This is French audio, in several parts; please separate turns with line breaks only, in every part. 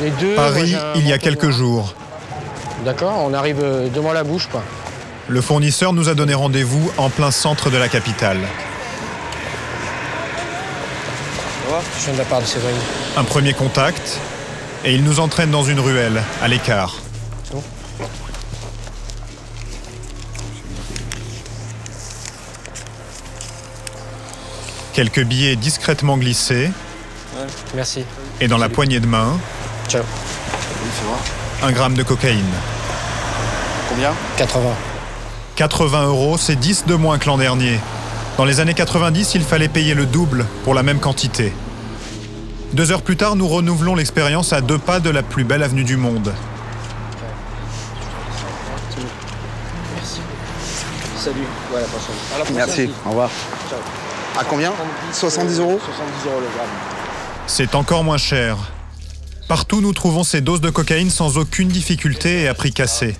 Les deux,
Paris, il y a quelques jours.
D'accord, on arrive devant la bouche, quoi.
Le fournisseur nous a donné rendez-vous en plein centre de la capitale.
Je viens de la part de Séverine.
Un premier contact, et il nous entraîne dans une ruelle, à l'écart.
C'est bon ?
Quelques billets discrètement glissés.
Ouais. Merci.
Et dans la poignée de main,
ciao.
1 gramme de cocaïne.
Combien ?
80.
80 €, c'est 10 de moins que l'an dernier. Dans les années 90, il fallait payer le double pour la même quantité. 2 heures plus tard, nous renouvelons l'expérience à 2 pas de la plus belle avenue du monde.
Merci. Salut. Ouais, à la prochaine. À la prochaine.
Merci, au revoir.
Ciao.
À combien ? 70 €.
70 € le gramme.
C'est encore moins cher. Partout, nous trouvons ces doses de cocaïne sans aucune difficulté et à prix cassé.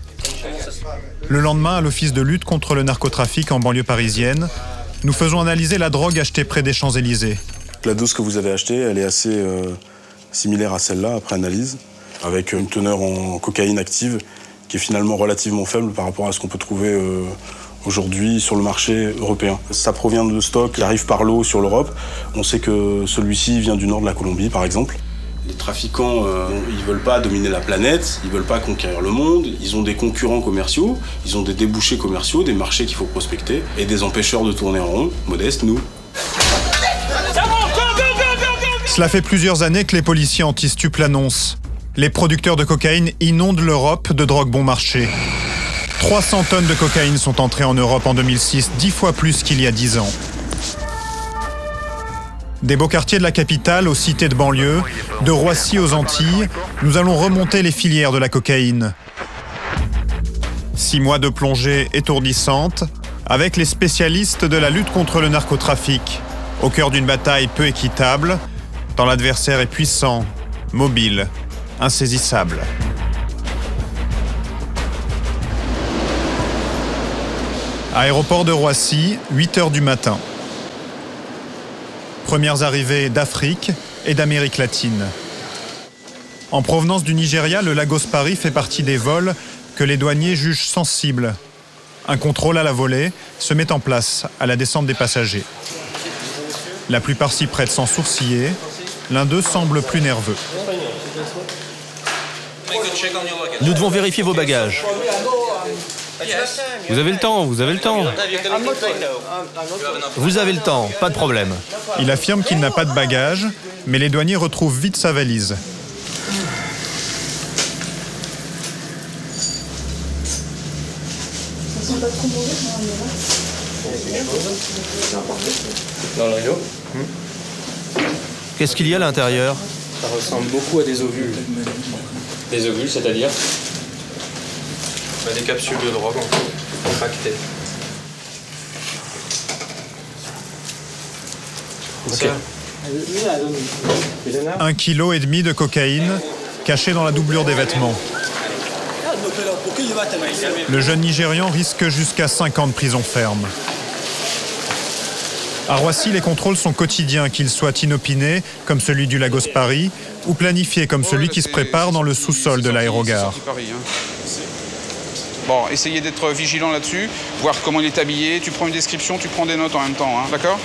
Le lendemain, à l'Office de lutte contre le narcotrafic en banlieue parisienne, nous faisons analyser la drogue achetée près des Champs-Élysées.
La dose que vous avez achetée, elle est assez similaire à celle-là, après analyse, avec une teneur en cocaïne active qui est finalement relativement faible par rapport à ce qu'on peut trouver aujourd'hui sur le marché européen. Ça provient de stocks qui arrivent par lot sur l'Europe. On sait que celui-ci vient du nord de la Colombie, par exemple. Les trafiquants, ils veulent pas dominer la planète, ils veulent pas conquérir le monde, ils ont des concurrents commerciaux, ils ont des débouchés commerciaux, des marchés qu'il faut prospecter, et des empêcheurs de tourner en rond, modestes, nous.
Cela fait plusieurs années que les policiers anti-stup l'annoncent. Les producteurs de cocaïne inondent l'Europe de drogue bon marché. 300 tonnes de cocaïne sont entrées en Europe en 2006, 10 fois plus qu'il y a 10 ans. Des beaux quartiers de la capitale aux cités de banlieue, de Roissy aux Antilles, nous allons remonter les filières de la cocaïne. 6 mois de plongée étourdissante, avec les spécialistes de la lutte contre le narcotrafic, au cœur d'une bataille peu équitable, tant l'adversaire est puissant, mobile, insaisissable. Aéroport de Roissy, 8 h du matin. Premières arrivées d'Afrique et d'Amérique latine. En provenance du Nigeria, le Lagos Paris fait partie des vols que les douaniers jugent sensibles. Un contrôle à la volée se met en place à la descente des passagers. La plupart s'y prêtent sans sourciller. L'un d'eux semble plus nerveux.
Nous devons vérifier vos bagages. Vous avez le temps, vous avez le temps. Vous avez le temps, pas de problème.
Il affirme qu'il n'a pas de bagages, mais les douaniers retrouvent vite sa valise.
Dans le rideau.
Qu'est-ce qu'il y a à l'intérieur?
Ça ressemble beaucoup à des ovules. Des ovules, c'est-à-dire des capsules de drogue, compactées.
Okay. 1,5 kg de cocaïne cachée dans la doublure des vêtements. Le jeune Nigérian risque jusqu'à 5 ans de prison ferme. À Roissy, les contrôles sont quotidiens, qu'ils soient inopinés, comme celui du Lagos Paris, ou planifiés, comme celui qui se prépare dans le sous-sol de l'aérogare.
Bon, essayez d'être vigilant là-dessus, voir comment il est habillé. Tu prends une description, tu prends des notes en même temps, hein, d'accord?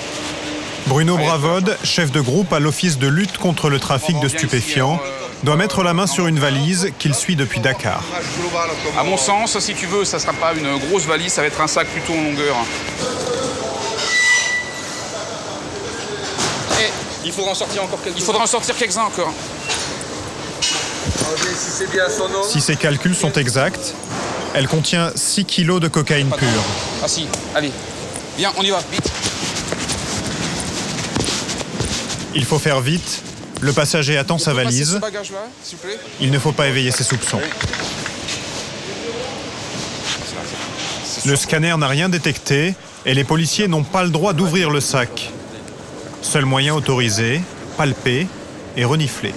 Bruno Bravode, chef de groupe à l'Office de lutte contre le trafic de stupéfiants, doit mettre la main sur une valise qu'il suit depuis Dakar.
À mon sens, si tu veux, ça ne sera pas une grosse valise, ça va être un sac plutôt en longueur. Et il faudra en sortir encore quelques-uns. Il faudra en sortir quelques-uns encore.
Si ses calculs sont exacts, elle contient 6 kg de cocaïne pure.
Ah si, allez, viens, on y va, vite.
Il faut faire vite. Le passager attend sa valise. Il ne faut pas éveiller ses soupçons. Le scanner n'a rien détecté et les policiers n'ont pas le droit d'ouvrir le sac. Seul moyen autorisé, palper et renifler.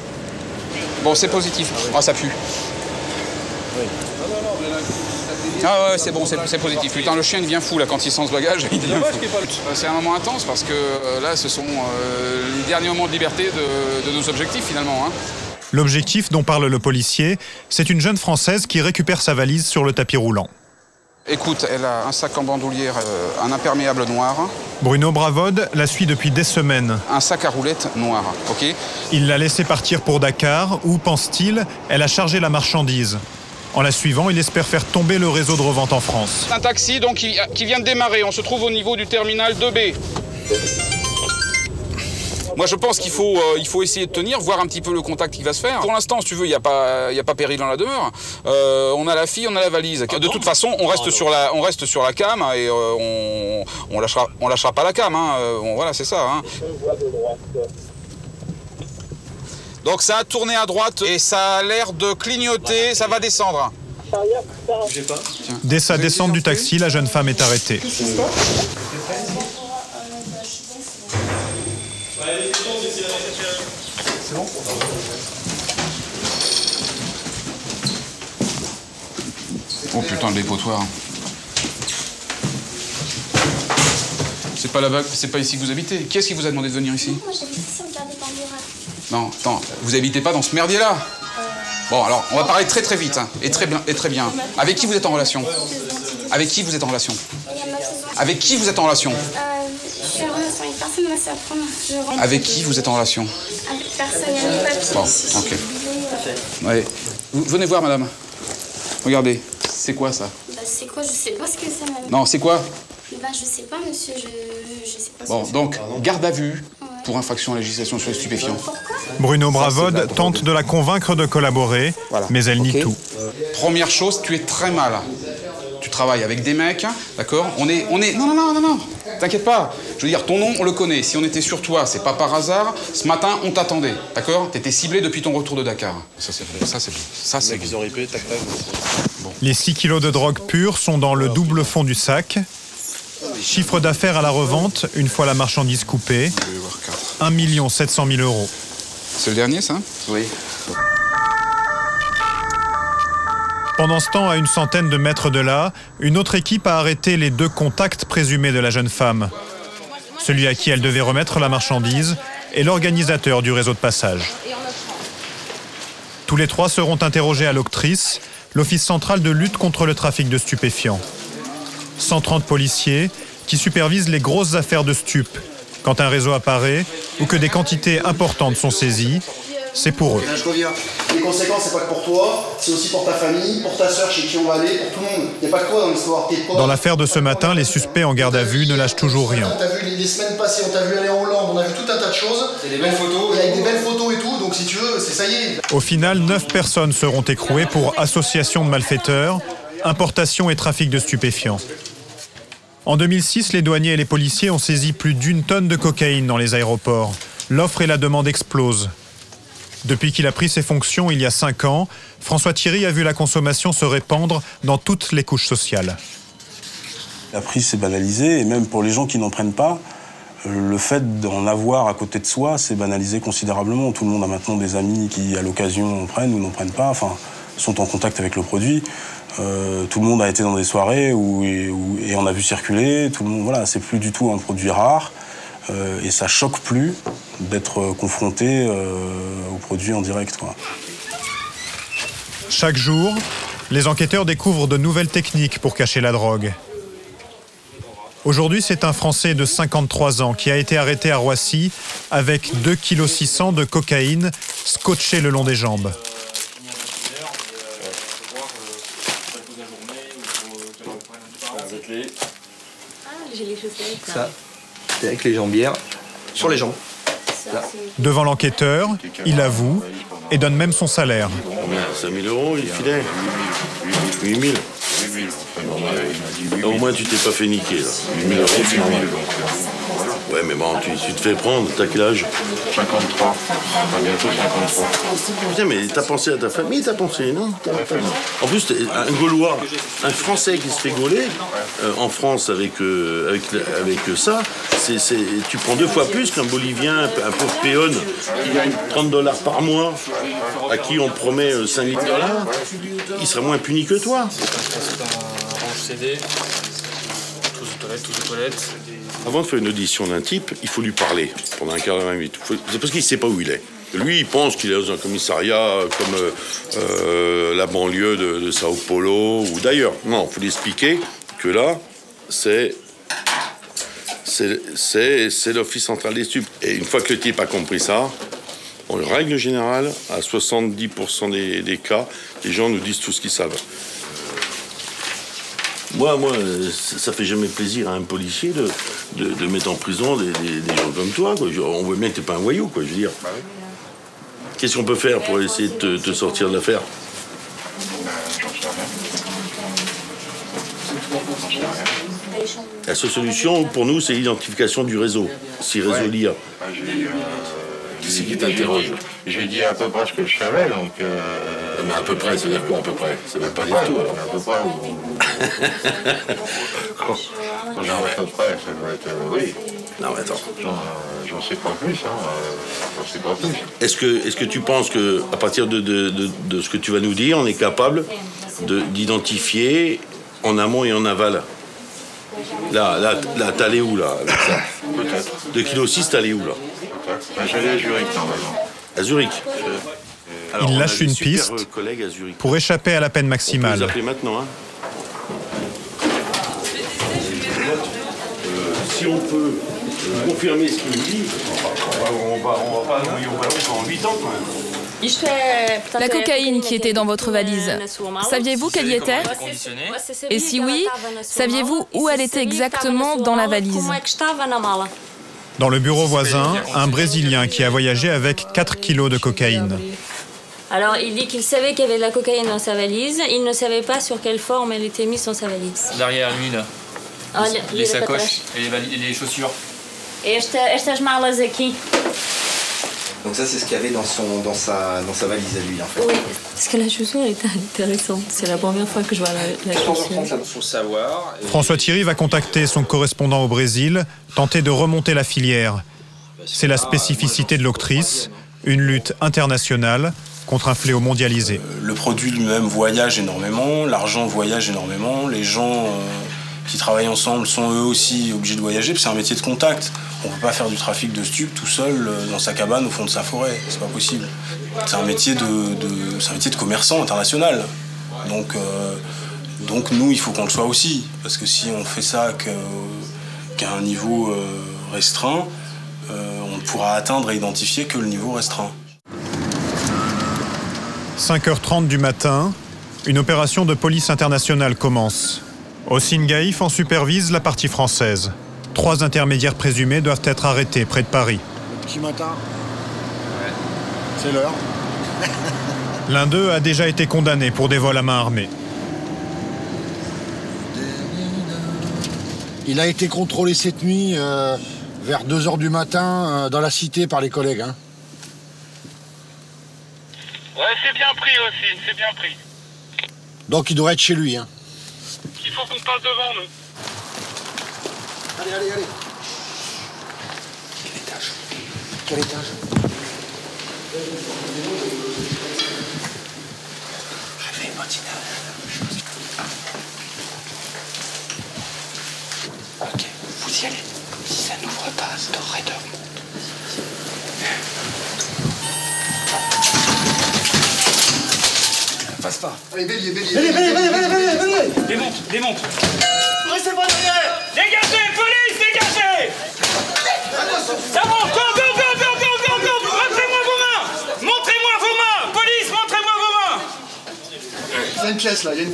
Bon, c'est positif. Ah, ça pue. Ah ouais, c'est bon, c'est positif. Putain, le chien devient fou là quand il sent ce bagage. Il devient fou. C'est un moment intense parce que là, ce sont les derniers moments de liberté de nos objectifs finalement. Hein.
L'objectif dont parle le policier, c'est une jeune Française qui récupère sa valise sur le tapis roulant.
Écoute, elle a un sac en bandoulière, un imperméable noir.
Bruno Bravode la suit depuis des semaines.
Un sac à roulettes noir, ok.
Il l'a laissée partir pour Dakar, où, pense-t-il, elle a chargé la marchandise. En la suivant, il espère faire tomber le réseau de revente en France.
Un taxi donc, qui vient de démarrer, on se trouve au niveau du terminal 2B. Moi, je pense qu'il faut essayer de tenir, voir un petit peu le contact qui va se faire. Pour l'instant, si tu veux, il n'y a pas péril dans la demeure. On a la fille, on a la valise. De toute façon, on reste sur la cam et on lâchera pas la cam. Hein. Bon, voilà, c'est ça. Hein. Donc ça a tourné à droite et ça a l'air de clignoter. Ça va descendre.
Dès sa descente du taxi, la jeune femme est arrêtée.
C'est bon ? Oh putain, le dépotoir. C'est pas là-bas, c'est pas ici que vous habitez. Qui est-ce qui vous a demandé de venir ici ?
Moi j'habite ici, regardez dans le Burak.
Non, attends, vous habitez pas dans ce merdier-là ? Bon, alors, on va parler très vite, hein, et très bien. Avec qui vous êtes en relation ? Avec qui vous êtes en relation ? Avec qui vous êtes en relation ?
Je suis en relation avec personne, moi c'est la première fois.
Avec qui vous êtes en relation ?
Avec personne, il y a mes papiers.
Bon, ok. Ouais. Venez voir, madame. Regardez, c'est quoi ça ?
Bah c'est quoi ? Je sais pas ce que c'est, madame.
Non, c'est quoi ?
Bah je sais pas, monsieur, je sais pas ce
Bon,
que c'est.
donc, garde à vue pour infraction à la législation sur les stupéfiants.
Bruno Bravode tente de la convaincre de collaborer,
Voilà.
mais elle nie tout.
Première chose, tu es très mal. Tu travailles avec des mecs, d'accord ? On est... Non, t'inquiète pas. Je veux dire, ton nom, on le connaît. Si on était sur toi, c'est pas par hasard. Ce matin, on t'attendait, d'accord ? T'étais ciblé depuis ton retour de Dakar. Ça, c'est bon.
Les 6 kilos de drogue pure sont dans le double fond du sac. Chiffre d'affaires à la revente, une fois la marchandise coupée, 1 700 000 €.
C'est le dernier, ça ?
Oui.
Pendant ce temps, à une centaine de mètres de là, une autre équipe a arrêté les 2 contacts présumés de la jeune femme. Celui à qui elle devait remettre la marchandise et l'organisateur du réseau de passage. Tous les 3 seront interrogés à l'Octrice, l'Office central de lutte contre le trafic de stupéfiants. 130 policiers qui supervisent les grosses affaires de stupes. Quand un réseau apparaît ou que des quantités importantes sont saisies, c'est pour eux.
Je reviens. Les conséquences, c'est pas que pour toi, c'est aussi pour ta famille, pour ta sœur chez qui on va aller, pour tout le monde. Il n'y a pas que toi dans l'histoire.
Dans l'affaire de ce matin, les suspects en garde à vue ne lâchent toujours rien.
On t'a vu les semaines passées, on t'a vu aller en Hollande, on a vu tout un tas de choses.
C'est des belles photos.
Et avec des belles photos et tout, donc si tu veux, c'est ça y est.
Au final, 9 personnes seront écrouées pour association de malfaiteurs, importation et trafic de stupéfiants. En 2006, les douaniers et les policiers ont saisi plus d'1 tonne de cocaïne dans les aéroports. L'offre et la demande explosent. Depuis qu'il a pris ses fonctions il y a 5 ans, François Thierry a vu la consommation se répandre dans toutes les couches sociales.
La prise s'est banalisée, et même pour les gens qui n'en prennent pas, le fait d'en avoir à côté de soi, c'est banalisé considérablement. Tout le monde a maintenant des amis qui, à l'occasion, en prennent ou n'en prennent pas, enfin, sont en contact avec le produit. Tout le monde a été dans des soirées et on a vu circuler. Tout le monde, voilà, c'est plus du tout un produit rare et ça choque plus d'être confronté aux produits en direct, quoi.
Chaque jour, les enquêteurs découvrent de nouvelles techniques pour cacher la drogue. Aujourd'hui, c'est un Français de 53 ans qui a été arrêté à Roissy avec 2,6 kg de cocaïne scotché le long des jambes.
J'ai les chaussettes.
Ça, c'est avec les jambières sur les jambes.
Devant l'enquêteur, il avoue et donne même son salaire.
5 000 €, il filait. 8 000. Au moins, tu t'es pas fait niquer, là. 8 000 €, c'est normal. Ouais, mais bon, tu te fais prendre. T'as quel âge ?
53. Bientôt 53.
Putain, mais t'as pensé à ta famille, t'as pensé, non ? En plus, un Gaulois, un Français qui se fait gauler, en France, avec ça, tu prends 2 fois plus qu'un Bolivien, un pauvre péone, qui gagne $30 par mois, à qui on promet 5 000 $, il sera moins puni que toi.
CD. Tous aux toilettes.
Avant de faire une audition d'un type, il faut lui parler pendant un quart d'heure, 20 minutes. C'est parce qu'il ne sait pas où il est. Lui, il pense qu'il est dans un commissariat comme la banlieue de Sao Paulo ou d'ailleurs. Non, il faut lui expliquer que là, c'est l'Office central des stupes. Et une fois que le type a compris ça, en règle générale, à 70% des cas, les gens nous disent tout ce qu'ils savent. Moi, ça fait jamais plaisir à un policier de mettre en prison des gens comme toi, quoi. On voit bien que t'es pas un voyou, quoi, je veux dire. Qu'est-ce qu'on peut faire pour essayer de te sortir de l'affaire? La seule solution, pour nous, c'est l'identification du réseau. Si réseau l'IA. Qui c'est qui t'interroge?
J'ai dit à peu près ce que je savais, donc...
Mais à peu près, ça veut dire quoi, à peu près? Ça veut pas dire tout, alors.
À peu près, genre à peu près, ça doit être... oui.
Non, mais attends.
J'en sais pas plus, j'en sais pas plus.
Est-ce que tu penses que, à partir de ce que tu vas nous dire, on est capable d'identifier en amont et en aval? Là, t'es allé où, là, avec ça?
Peut-être.
De Kilo 6, t'es allé où, là?
Peut-être. J'allais à Zurich, normalement.
À Zurich. Alors,
il lâche une piste pour échapper à la peine maximale.
On peut les appeler maintenant, hein. Si on peut confirmer ce qu'il nous dit, on va pas envoyer au ballon pendant 8 ans, quand même.
La cocaïne qui était dans votre valise, saviez-vous qu'elle y était? Et si oui, saviez-vous où elle était exactement dans la valise?
Dans le bureau voisin, un Brésilien qui a voyagé avec 4 kilos de cocaïne.
Alors, il dit qu'il savait qu'il y avait de la cocaïne dans sa valise, il ne savait pas sur quelle forme elle était mise dans sa valise.
Derrière lui, là.
Ah,
les sacoches et les chaussures.
Et estas malas aqui.
Donc ça, c'est ce qu'il y avait dans sa valise à lui, en fait.
Oui, parce que la chaussure est intéressante. C'est la première fois que je vois la chaussure.
Faut savoir.
François Thierry va contacter son correspondant au Brésil, tenter de remonter la filière. C'est la spécificité de l'octrice, une lutte internationale contre un fléau mondialisé.
Le produit lui-même voyage énormément, l'argent voyage énormément, les gens qui travaillent ensemble sont eux aussi obligés de voyager, puis c'est un métier de contact. On ne peut pas faire du trafic de stupes tout seul dans sa cabane au fond de sa forêt, c'est pas possible. C'est un métier de commerçant international. Donc nous, il faut qu'on le soit aussi, parce que si on fait ça qu'à un niveau restreint, on ne pourra atteindre et identifier que le niveau restreint.
5h30 du matin, une opération de police internationale commence. Hossein Gaïf en supervise la partie française. 3 intermédiaires présumés doivent être arrêtés près de Paris.
Petit matin. C'est l'heure.
L'un d'eux a déjà été condamné pour des vols à main armée.
Il a été contrôlé cette nuit vers 2h du matin dans la cité par les collègues. Hein.
Ouais, c'est bien pris aussi, c'est bien pris.
Donc il devrait être chez lui. Hein.
Il faut qu'on passe devant nous.
Allez. Quel étage?
Réveil matinal. Ok, vous y allez. Si ça n'ouvre pas, Raider monte. Passe pas.
Allez, bélier.
Démonte.
Restez pas derrière.
Dégagez, police, dégagez. Ça monte, go. Montrez-moi vos mains. Police, montrez-moi vos mains.
Il y a une pièce là, ici.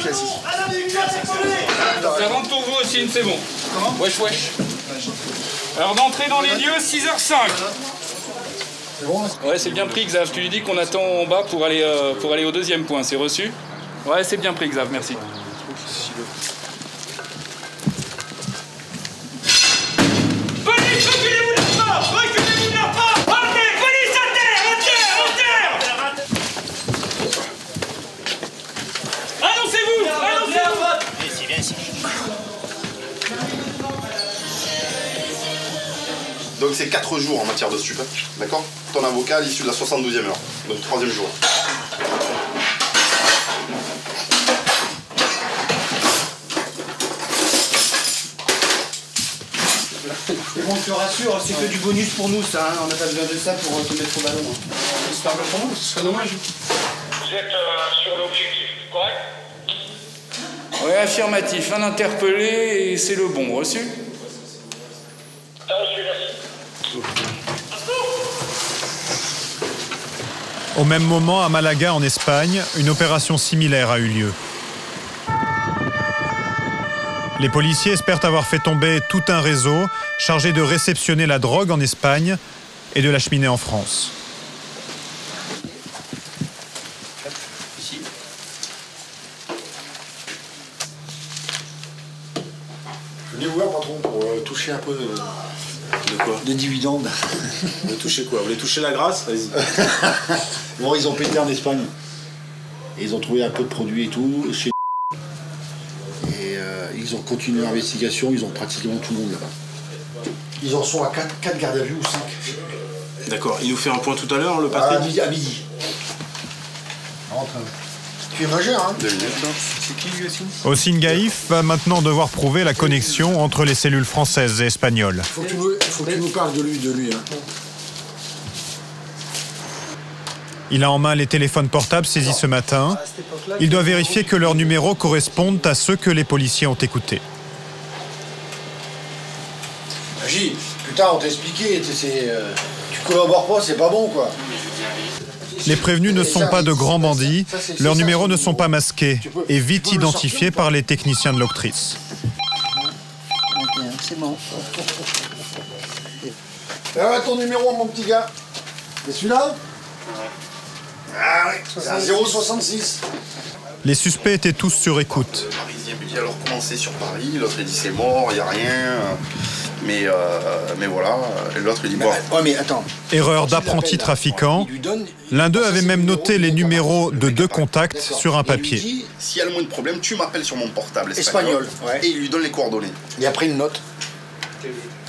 Ça rentre pour vous aussi, c'est bon. Wesh. Alors d'entrer dans les lieux, 6h05.
C'est bon là?
Ouais, c'est bien pris, Xav. Tu lui dis qu'on attend en bas pour aller au deuxième point. C'est reçu? Ouais, c'est bien pris, Xav. Merci. Police, reculez-vous de la porte! Reculez-vous de la porte! Ok, police à terre! Annoncez-vous!
Viens ici.
Donc c'est 4 jours en matière de stupes, d'accord? Ton avocat à l'issue de la 72e heure, donc 3e jour.
bon, je te rassure, c'est que du bonus pour nous, ça. Hein. On n'a pas besoin de ça pour te mettre au ballon. Hein. J'espère que pour nous, ce serait dommage.
Vous êtes sur l'objectif, correct?
Oui, affirmatif. Un interpellé et c'est le bon. Reçu?
Reçu, merci.
Au même moment, à Malaga, en Espagne, une opération similaire a eu lieu. Les policiers espèrent avoir fait tomber tout un réseau chargé de réceptionner la drogue en Espagne et de l'acheminer en France.
Ici.
Je venais vous voir, patron, pour toucher un peu
De quoi?
des dividendes.
Vous voulez toucher quoi? Vous voulez toucher la grâce? Vas-y.
Bon, ils ont pété en Espagne. Et ils ont trouvé un peu de produits et tout. Et ils ont continué l'investigation, ils ont pratiquement tout le monde là-bas. Ils en sont à 4 gardes à vue ou 5.
D'accord. Il nous fait un point tout à l'heure, le patron?
À midi. Rentre. Tu es majeur, hein?
C'est qui, lui aussi?
Hossein Gaïf va maintenant devoir prouver la connexion entre les cellules françaises et espagnoles.
Faut que tu nous parles de lui. Hein.
Il a en main les téléphones portables saisis ce matin. Il doit vérifier que leurs numéros correspondent à ceux que les policiers ont écoutés.
Gilles, putain, on t'a expliqué, tu collabores pas, c'est pas bon, quoi.
Les prévenus ne sont pas de grands bandits, leurs numéros ne sont pas masqués et vite identifiés par les techniciens de l'octrice.
C'est bon. Ah, ton numéro, mon petit gars. C'est celui-là? Ah oui, c'est un 066.
Les suspects étaient tous sur écoute.
Le Parisien me dit alors comment c'est sur Paris, l'autre il dit c'est mort, il n'y a rien. Mais voilà, et l'autre il dit bon.
Ouais, mais attends.
Erreur d'apprenti trafiquant. L'un d'eux avait même noté les numéros de 2 contacts sur un papier.
S'il y a le moins de problème, tu m'appelles sur mon portable espagnol. Et il lui donne les coordonnées.
Et après une note.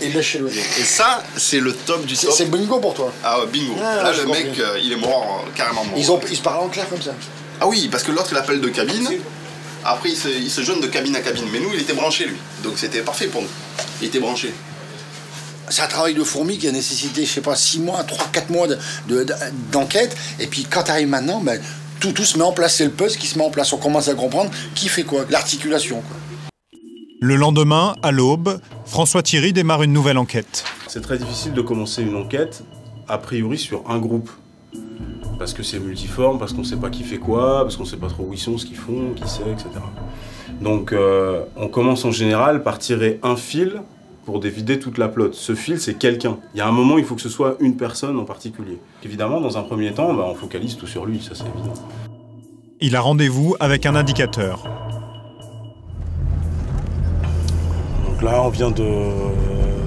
Et il lâche chez lui.
Et ça, c'est le top du top.
C'est bingo pour toi.
Ah ouais, bingo.
Ah,
là, le mec, il est mort, carrément mort.
Ils se parlent en clair comme ça.
Ah oui, parce que l'autre, il appelle de cabine. Après, il se jeune de cabine à cabine. Mais nous, il était branché, lui. Donc c'était parfait pour nous. Il était branché.
C'est un travail de fourmi qui a nécessité, je sais pas, 6 mois, 3-4 mois d'enquête. Et puis quand tu arrives maintenant, ben, tout se met en place. C'est le puzzle qui se met en place. On commence à comprendre qui fait quoi, l'articulation, quoi.
Le lendemain, à l'aube, François Thierry démarre une nouvelle enquête.
C'est très difficile de commencer une enquête, a priori, sur un groupe. Parce que c'est multiforme, parce qu'on ne sait pas qui fait quoi, parce qu'on ne sait pas trop où ils sont, ce qu'ils font, qui c'est, etc. Donc on commence en général par tirer un fil pour dévider toute la plotte. Ce fil, c'est quelqu'un. Il y a un moment, il faut que ce soit une personne en particulier. Évidemment, dans un premier temps, on focalise tout sur lui, ça c'est évident.
Il a rendez-vous avec un indicateur.
Donc là, on vient de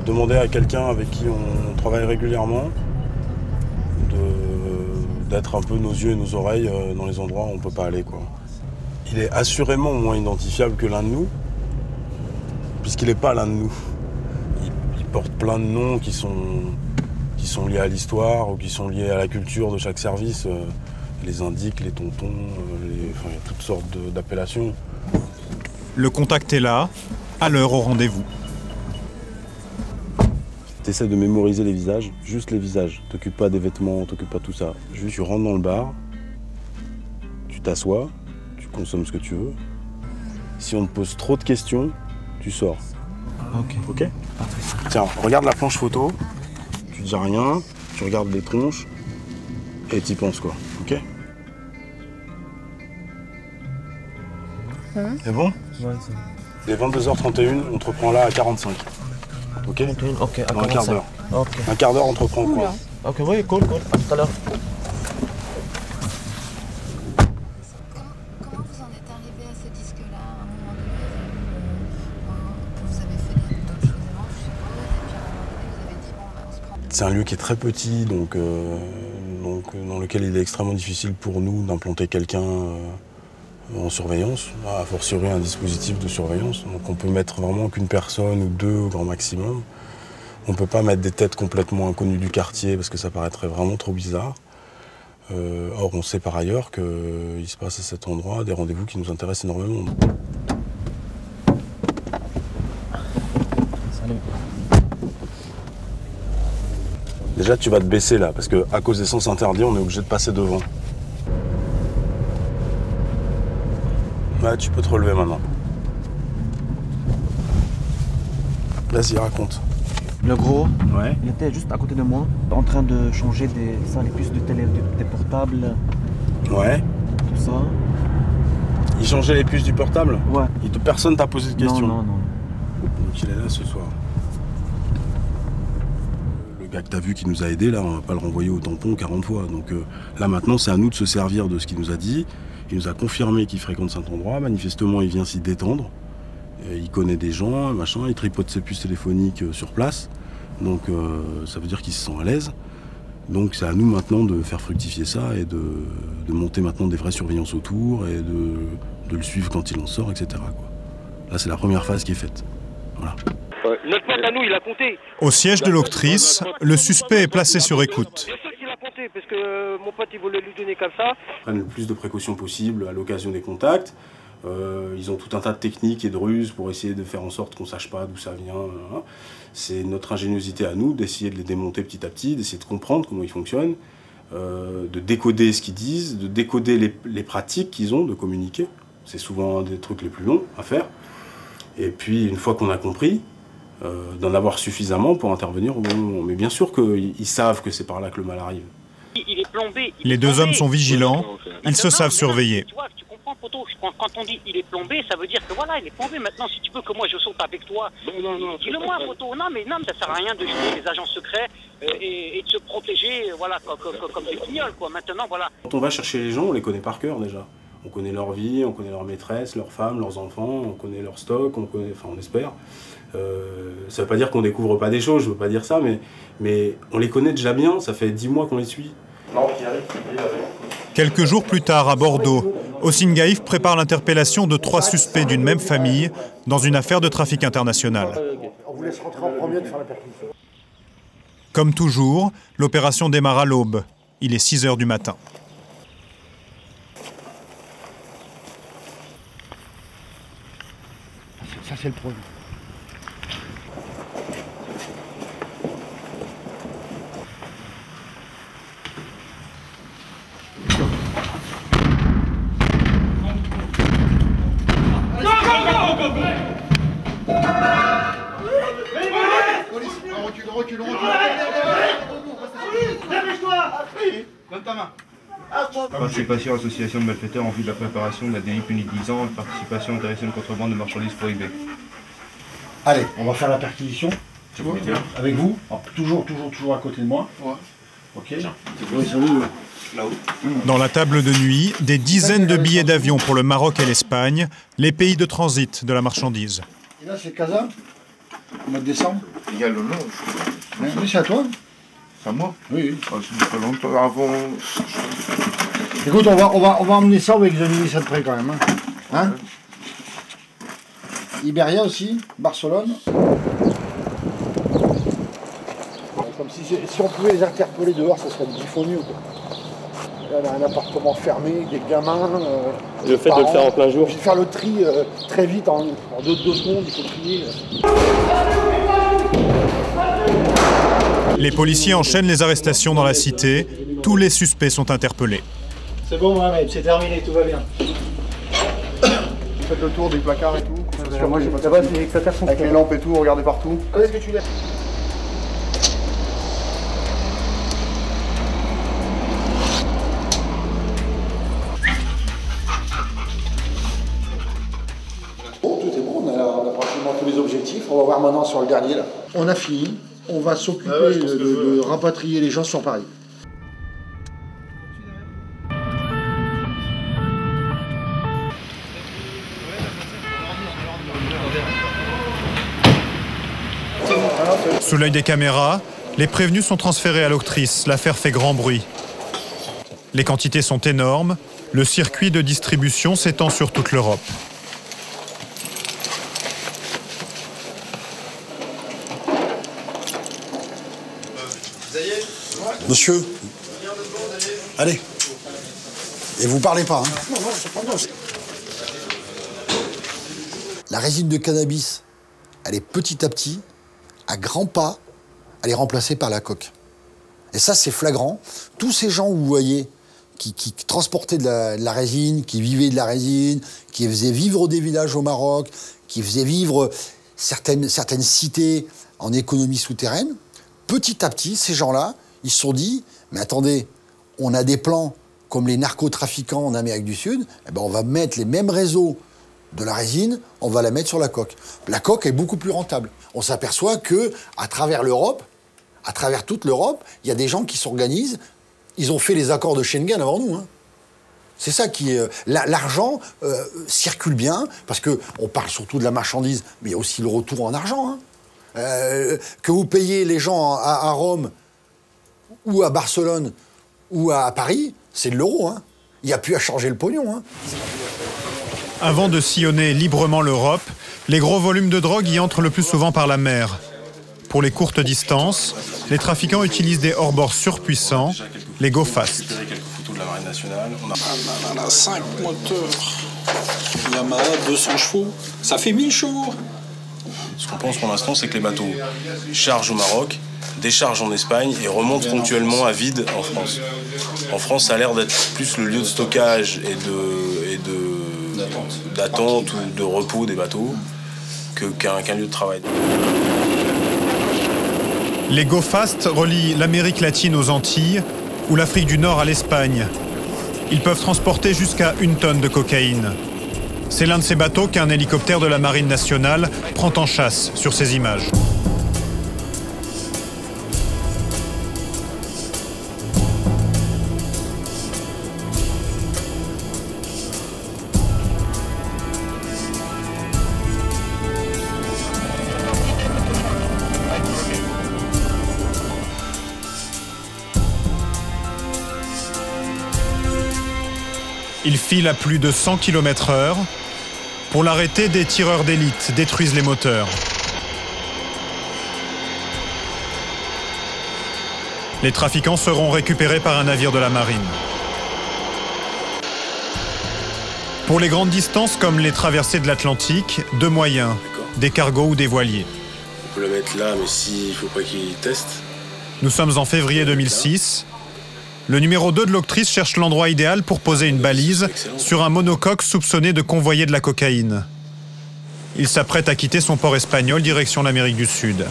demander à quelqu'un avec qui on travaille régulièrement d'être un peu nos yeux et nos oreilles dans les endroits où on ne peut pas aller, quoi. Il est assurément moins identifiable que l'un de nous, puisqu'il n'est pas l'un de nous. Il porte plein de noms qui sont liés à l'histoire ou qui sont liés à la culture de chaque service. Les indiques, les tontons, il y a toutes sortes d'appellations.
Le contact est là, à l'heure au rendez-vous.
T'essaies de mémoriser les visages, juste les visages. T'occupes pas des vêtements, t'occupes pas tout ça. Juste tu rentres dans le bar, tu t'assois, tu consommes ce que tu veux. Si on te pose trop de questions, tu sors.
Ok.
Ok? Tiens, regarde la planche photo, tu dis rien, tu regardes les tronches et t'y penses quoi, ok? C'est bon?
Ouais, c'est bon.
Il est 22h31, on te reprend là à 45. Ok?
Ok,
dans un quart d'heure.
Ok.
Un quart d'heure, on te reprend quoi?
Ok, oui, cool. À tout à l'heure.
Comment vous en êtes arrivé à ce disque-là? À un moment donné, vous avez fait d'autres choses avant, je suppose, et puis à un moment donné, vous avez dit, bon, on se prend...
C'est un lieu qui est très petit, donc dans lequel il est extrêmement difficile pour nous d'implanter quelqu'un en surveillance, a fortiori un dispositif de surveillance. Donc on peut mettre vraiment qu'une personne ou deux au grand maximum. On ne peut pas mettre des têtes complètement inconnues du quartier parce que ça paraîtrait vraiment trop bizarre. Or on sait par ailleurs qu'il se passe à cet endroit des rendez-vous qui nous intéressent énormément.
Salut.
Déjà, tu vas te baisser là, parce qu'à cause des sens interdits, on est obligé de passer devant. Ouais, tu peux te relever maintenant. Vas-y, raconte.
Le gros,
ouais.
Il était juste à côté de moi, en train de changer les puces de télé, des portables.
Ouais.
Tout ça.
Il changeait les puces du portable?
Ouais.
Personne t'a posé de questions?
Non.
Donc il est là ce soir. Le gars que t'as vu qui nous a aidés, là, on va pas le renvoyer au tampon 40 fois. Donc là maintenant, c'est à nous de se servir de ce qu'il nous a dit. Il nous a confirmé qu'il fréquente cet endroit. Manifestement, il vient s'y détendre. Il connaît des gens, machin. Il tripote ses puces téléphoniques sur place. Donc ça veut dire qu'il se sent à l'aise. Donc c'est à nous maintenant de faire fructifier ça et de monter maintenant des vraies surveillances autour et de le suivre quand il en sort, etc. quoi. Là, c'est la première phase qui est faite. Voilà.
Notre pote à nous, il a compté.
Au siège de l'octrice, le suspect est placé sur écoute.
Bien sûr qu'il a compté, parce que mon pote, il voulait lui donner comme ça.
Ils prennent le plus de précautions possible à l'occasion des contacts. Ils ont tout un tas de techniques et de ruses pour essayer de faire en sorte qu'on ne sache pas d'où ça vient. C'est notre ingéniosité à nous d'essayer de les démonter petit à petit, d'essayer de comprendre comment ils fonctionnent, de décoder ce qu'ils disent, de décoder les pratiques qu'ils ont de communiquer. C'est souvent un des trucs les plus longs à faire. Et puis, une fois qu'on a compris, d'en avoir suffisamment pour intervenir au bon moment. Mais bien sûr qu'ils savent que c'est par là que le mal arrive.
Il est plombé.
Les deux hommes sont vigilants, ils se savent surveiller.
Poto, quand on dit il est plombé, ça veut dire que voilà, il est plombé. Maintenant, si tu veux que moi je saute avec toi, dis-le moi, Poto. Non, mais ça sert à rien de jouer les agents secrets et de se protéger, voilà, comme des guignols, quoi. Maintenant, voilà.
Quand on va chercher les gens, on les connaît par cœur déjà. On connaît leur vie, on connaît leur maîtresse, leurs femmes, leurs enfants, on connaît leur stock, on espère. Ça veut pas dire qu'on découvre pas des choses, je veux pas dire ça, mais on les connaît déjà bien, ça fait 10 mois qu'on les suit.
Quelques jours plus tard, à Bordeaux, Hossein Gaïf prépare l'interpellation de 3 suspects d'une même famille dans une affaire de trafic international.
On vous laisse rentrer en premier de faire la perquisition.
Comme toujours, l'opération démarre à l'aube. Il est 6 h du matin.
Ça, c'est le produit.
Recule. Donne ta main.
Participation à l'association de malfaiteurs en vue de la préparation d'un délit puni de 10 ans et participation intéressée à une contrebande de marchandises prohibées.
Allez, on va faire la perquisition. Avec vous, toujours à côté de moi. Ouais. Ok.
Dans la table de nuit, des dizaines de billets d'avion pour le Maroc et l'Espagne, les pays de transit de la marchandise.
Et là, c'est Casa, au mois de décembre.
Il y a le nom.
Oui, c'est à toi.
C'est à moi?
Oui.
C'est pas longtemps avant.
Écoute, on va emmener ça, on va examiner ça de près quand même. Hein? Iberia aussi, Barcelone. Comme si on pouvait les interpeller dehors, ça serait 10 fois mieux. Là, on a un appartement fermé, des gamins.
Le fait de le faire en plein jour.
Je vais faire le tri très vite, en 2 secondes, il faut trier.
Les policiers enchaînent les arrestations dans la cité. Tous les suspects sont interpellés.
C'est bon, Mohamed, c'est terminé, tout va bien.
Faites le tour des placards et tout.
Moi, ça va, c'est que ça perd son
avec les lampes et tout, regardez partout.
Quand est-ce que tu laisses? Bon, tout est bon, on a pratiquement tous les objectifs. On va voir maintenant sur le dernier là. On a fini. On va s'occuper de rapatrier les gens sur Paris.
Sous l'œil des caméras, les prévenus sont transférés à l'octrice. L'affaire fait grand bruit. Les quantités sont énormes. Le circuit de distribution s'étend sur toute l'Europe.
Monsieur, allez. Et vous parlez pas, hein. La résine de cannabis, elle est petit à petit, à grands pas, elle est remplacée par la coke. Et ça, c'est flagrant. Tous ces gens, vous voyez, qui transportaient de la résine, qui vivaient de la résine, qui faisaient vivre des villages au Maroc, qui faisaient vivre certaines cités en économie souterraine, petit à petit, ces gens-là, ils se sont dit, mais attendez, on a des plans comme les narcotrafiquants en Amérique du Sud, eh ben on va mettre les mêmes réseaux de la résine, on va la mettre sur la coque. La coque est beaucoup plus rentable. On s'aperçoit que à travers l'Europe, à travers toute l'Europe, il y a des gens qui s'organisent. Ils ont fait les accords de Schengen avant nous. Hein. C'est ça qui est... L'argent circule bien, parce qu'on parle surtout de la marchandise, mais il y a aussi le retour en argent. Hein. Que vous payez les gens à Rome, ou à Barcelone, ou à Paris, c'est de l'euro. Hein. Il n'y a plus à changer le pognon. Hein.
Avant de sillonner librement l'Europe, les gros volumes de drogue y entrent le plus souvent par la mer. Pour les courtes distances, les trafiquants utilisent des hors-bords surpuissants, les Go Fast.
On a 5 moteurs Yamaha 200 chevaux. Ça fait 1000 chevaux.
Ce qu'on pense pour l'instant, c'est que les bateaux chargent au Maroc, déchargent en Espagne et remontent ponctuellement à vide en France. En France, ça a l'air d'être plus le lieu de stockage et d'attente ou de repos des bateaux qu'un lieu de travail.
Les Go Fast relient l'Amérique latine aux Antilles ou l'Afrique du Nord à l'Espagne. Ils peuvent transporter jusqu'à 1 tonne de cocaïne. C'est l'un de ces bateaux qu'un hélicoptère de la Marine nationale prend en chasse sur ces images. Il file à plus de 100 km/h. Pour l'arrêter, des tireurs d'élite détruisent les moteurs. Les trafiquants seront récupérés par un navire de la marine. Pour les grandes distances comme les traversées de l'Atlantique, 2 moyens, des cargos ou des voiliers.
On peut le mettre là, mais s'il ne faut pas qu'il teste.
Nous sommes en février 2006. Le numéro 2 de l'Octrice cherche l'endroit idéal pour poser une balise sur un monocoque soupçonné de convoyer de la cocaïne. Il s'apprête à quitter son port espagnol direction l'Amérique du Sud.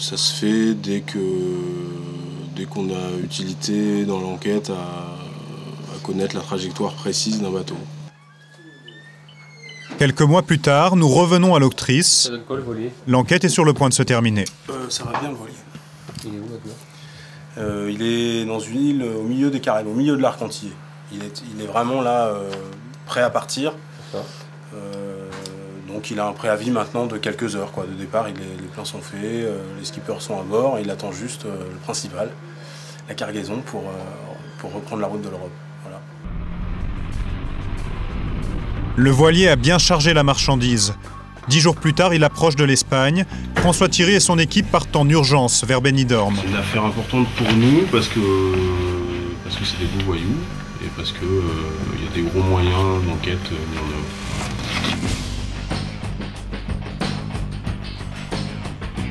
Ça se fait dès qu'on a utilité dans l'enquête à connaître la trajectoire précise d'un bateau.
Quelques mois plus tard, nous revenons à l'Octrice. L'enquête est sur le point de se terminer.
Ça va bien le voilier. Il est où maintenant ? Il est dans une île au milieu des Caraïbes, au milieu de l'arc antillais. Il est vraiment là, prêt à partir. Donc il a un préavis maintenant de quelques heures. De départ, les plans sont faits, les skippers sont à bord, et il attend juste le principal, la cargaison pour reprendre la route de l'Europe. Voilà.
Le voilier a bien chargé la marchandise. 10 jours plus tard, il approche de l'Espagne. François Thierry et son équipe partent en urgence vers Benidorm.
C'est une affaire importante pour nous parce que c'est des beaux voyous et parce qu'il y a des gros moyens d'enquête mis en œuvre.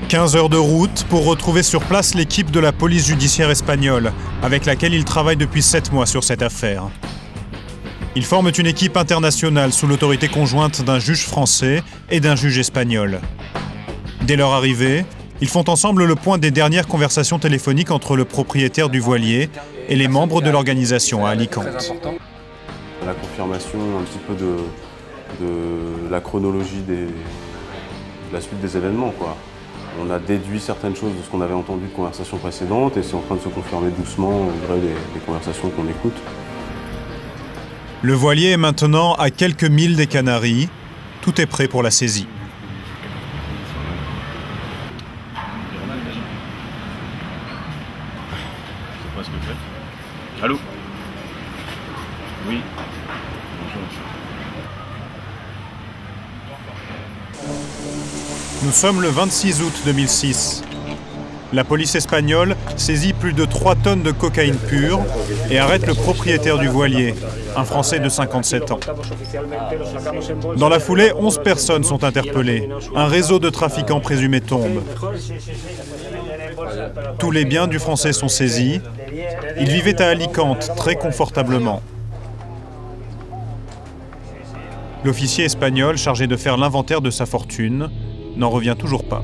15 heures de route pour retrouver sur place l'équipe de la police judiciaire espagnole, avec laquelle il travaille depuis 7 mois sur cette affaire. Ils forment une équipe internationale sous l'autorité conjointe d'un juge français et d'un juge espagnol. Dès leur arrivée, ils font ensemble le point des dernières conversations téléphoniques entre le propriétaire du voilier et les membres de l'organisation à Alicante.
La confirmation un petit peu de la chronologie de la suite des événements, quoi. On a déduit certaines choses de ce qu'on avait entendu de conversations précédentes et c'est en train de se confirmer doucement au gré des conversations qu'on écoute.
Le voilier est maintenant à quelques milles des Canaries. Tout est prêt pour la saisie.
C'est presque fait. Allô ? Oui. Bonjour.
Nous sommes le 26 août 2006. La police espagnole saisit plus de 3 tonnes de cocaïne pure et arrête le propriétaire du voilier, un Français de 57 ans. Dans la foulée, 11 personnes sont interpellées. Un réseau de trafiquants présumés tombe. Tous les biens du Français sont saisis. Il vivait à Alicante, très confortablement. L'officier espagnol, chargé de faire l'inventaire de sa fortune, n'en revient toujours pas.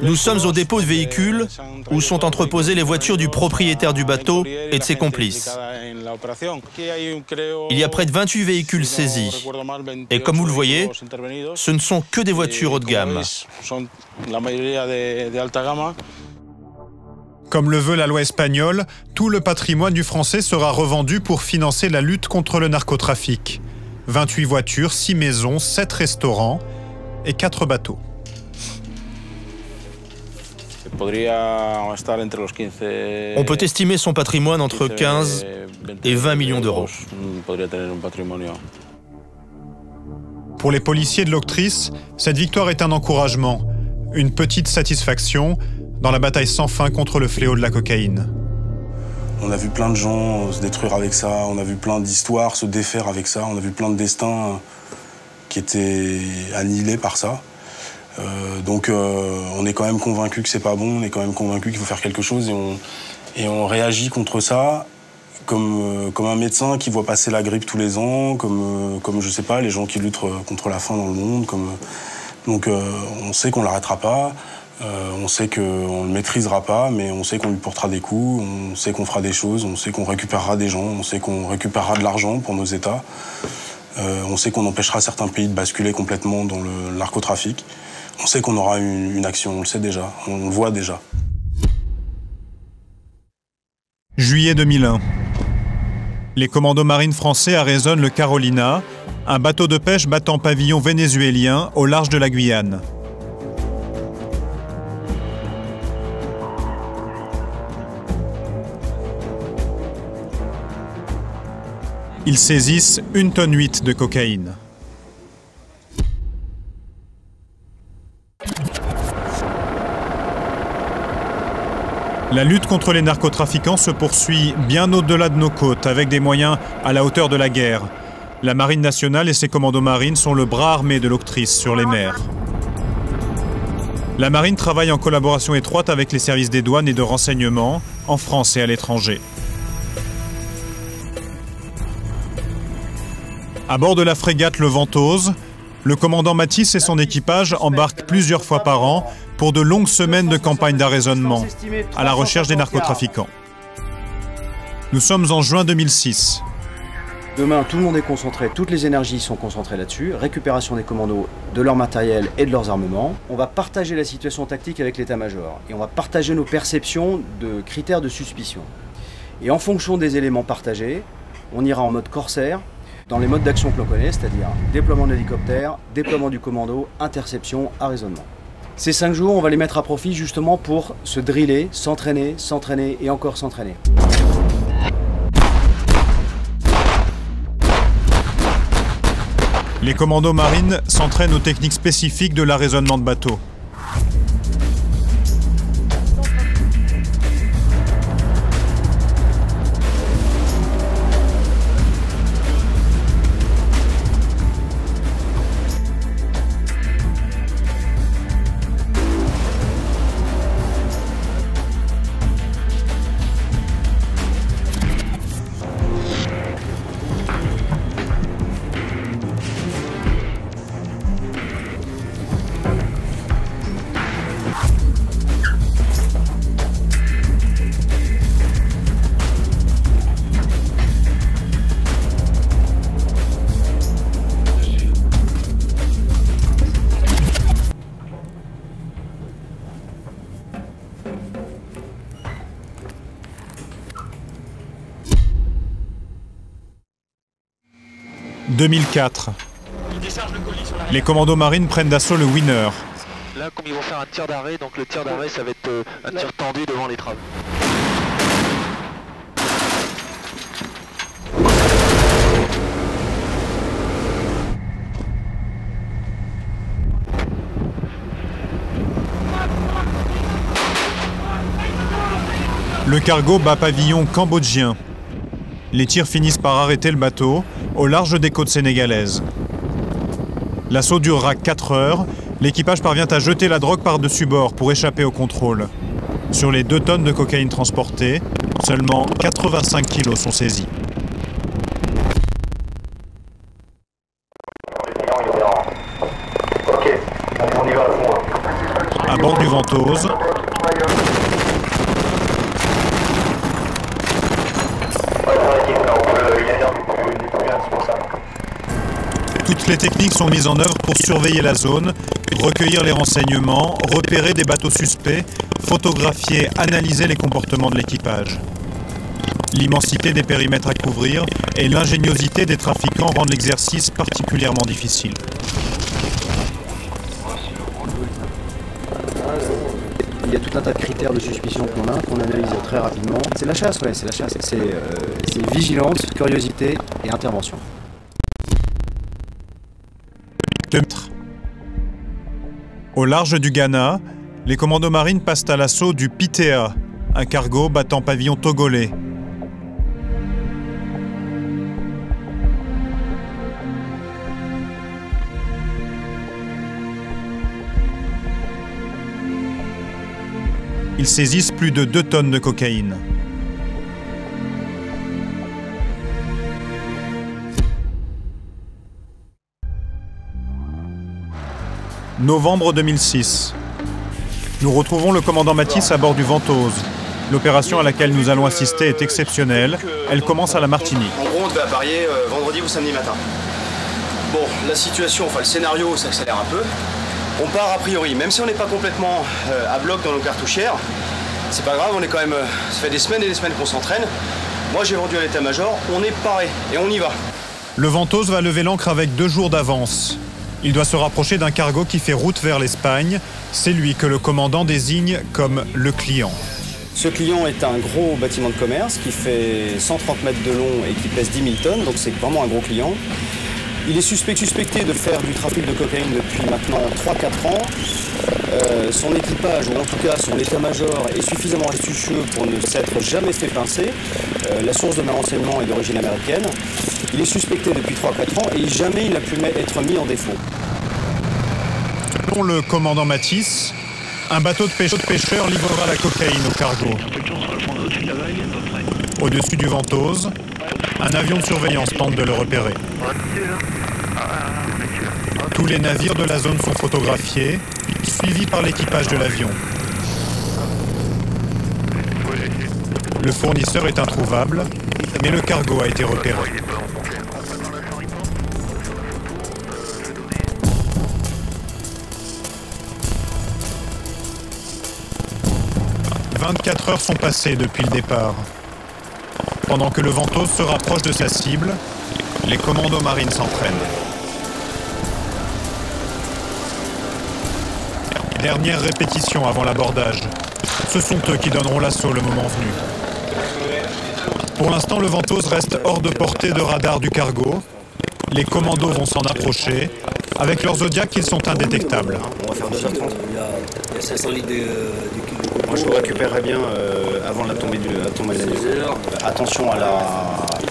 Nous sommes au dépôt de véhicules où sont entreposées les voitures du propriétaire du bateau et de ses complices. Il y a près de 28 véhicules saisis. Et comme vous le voyez, ce ne sont que des voitures haut de gamme.
Comme le veut la loi espagnole, tout le patrimoine du Français sera revendu pour financer la lutte contre le narcotrafic. 28 voitures, 6 maisons, 7 restaurants et 4 bateaux.
On peut estimer son patrimoine entre 15 et 20 millions d'euros.
Pour les policiers de l'Octrice, cette victoire est un encouragement, une petite satisfaction dans la bataille sans fin contre le fléau de la cocaïne.
On a vu plein de gens se détruire avec ça, on a vu plein d'histoires se défaire avec ça, on a vu plein de destins qui étaient annihilés par ça. Donc on est quand même convaincu que c'est pas bon, on est quand même convaincu qu'il faut faire quelque chose et on réagit contre ça comme un médecin qui voit passer la grippe tous les ans, comme je sais pas, les gens qui luttent contre la faim dans le monde. Donc on sait qu'on l'arrêtera pas, on sait qu'on le maîtrisera pas, mais on sait qu'on lui portera des coups, on sait qu'on fera des choses, on sait qu'on récupérera des gens, on sait qu'on récupérera de l'argent pour nos États, on sait qu'on empêchera certains pays de basculer complètement dans le narcotrafic. On sait qu'on aura une action, on le sait déjà, on le voit déjà.
Juillet 2001. Les commandos marines français arraisonnent le Carolina, un bateau de pêche battant pavillon vénézuélien au large de la Guyane. Ils saisissent 1,8 tonne de cocaïne. La lutte contre les narcotrafiquants se poursuit bien au-delà de nos côtes, avec des moyens à la hauteur de la guerre. La Marine nationale et ses commandos marines sont le bras armé de l'Octrice sur les mers. La Marine travaille en collaboration étroite avec les services des douanes et de renseignement, en France et à l'étranger. À bord de la frégate Le Ventose, le commandant Matisse et son équipage embarquent plusieurs fois par an pour de longues semaines de campagne d'arraisonnement, à la recherche des narcotrafiquants. Nous sommes en juin 2006.
Demain, tout le monde est concentré, toutes les énergies sont concentrées là-dessus, récupération des commandos, de leur matériel et de leurs armements. On va partager la situation tactique avec l'état-major et on va partager nos perceptions de critères de suspicion. Et en fonction des éléments partagés, on ira en mode corsaire, dans les modes d'action que l'on connaît, c'est-à-dire déploiement de l'hélicoptère, déploiement du commando, interception, arraisonnement. Ces 5 jours, on va les mettre à profit justement pour se driller, s'entraîner, s'entraîner et encore s'entraîner.
Les commandos marines s'entraînent aux techniques spécifiques de l'arraisonnement de bateaux. « 2004. Les commandos marines prennent d'assaut le Winner.
Là, comme ils vont faire un tir d'arrêt, donc le tir d'arrêt, ça va être un tir tendu devant l'étrave.
Le cargo bat pavillon cambodgien. Les tirs finissent par arrêter le bateau au large des côtes sénégalaises. L'assaut durera 4 heures L'équipage parvient à jeter la drogue par-dessus bord pour échapper au contrôle. Sur les 2 tonnes de cocaïne transportées, seulement 85 kilos sont saisis. À bord du Ventose, toutes les techniques sont mises en œuvre pour surveiller la zone, recueillir les renseignements, repérer des bateaux suspects, photographier, analyser les comportements de l'équipage. L'immensité des périmètres à couvrir et l'ingéniosité des trafiquants rendent l'exercice particulièrement difficile.
Il y a tout un tas de critères de suspicion qu'on analyse très rapidement. C'est la chasse, ouais, c'est la chasse. C'est vigilance, curiosité et intervention.
Au large du Ghana, les commandos marines passent à l'assaut du Pitéa, un cargo battant pavillon togolais. Ils saisissent plus de 2 tonnes de cocaïne. Novembre 2006. Nous retrouvons le commandant Matisse à bord du Ventose. L'opération à laquelle nous allons assister est exceptionnelle. Elle commence à la Martinique.
En gros, on devait apparier vendredi ou samedi matin. Bon, la situation, enfin le scénario s'accélère un peu. On part a priori, même si on n'est pas complètement à bloc dans nos cartouchières, c'est pas grave, on est quand même. Ça fait des semaines et des semaines qu'on s'entraîne. Moi j'ai vendu à l'état-major, on est paré et on y va.
Le Ventose va lever l'ancre avec 2 jours d'avance. Il doit se rapprocher d'un cargo qui fait route vers l'Espagne. C'est lui que le commandant désigne comme le client.
Ce client est un gros bâtiment de commerce qui fait 130 mètres de long et qui pèse 10 000 tonnes, donc c'est vraiment un gros client. Il est suspecté de faire du trafic de cocaïne depuis maintenant 3-4 ans. Son équipage, ou en tout cas son état-major, est suffisamment astucieux pour ne s'être jamais fait pincer. La source de mes renseignements est d'origine américaine. Il est suspecté depuis 3-4 ans et jamais il n'a pu être mis en défaut.
Selon le commandant Matisse, un bateau de pêcheurs livrera la cocaïne au cargo. Au-dessus du Ventose, un avion de surveillance tente de le repérer. Tous les navires de la zone sont photographiés, suivis par l'équipage de l'avion. Le fournisseur est introuvable, mais le cargo a été repéré. 24 heures sont passées depuis le départ. Pendant que le Ventose se rapproche de sa cible, les commandos marines s'entraînent. Dernière répétition avant l'abordage. Ce sont eux qui donneront l'assaut le moment venu. Pour l'instant, le Ventose reste hors de portée de radar du cargo. Les commandos vont s'en approcher. Avec leurs Zodiacs, ils sont indétectables.
On va faire 2h30. Il y a 500 litres de Moi, je le récupérerai bien avant la tombée de la nuit. Attention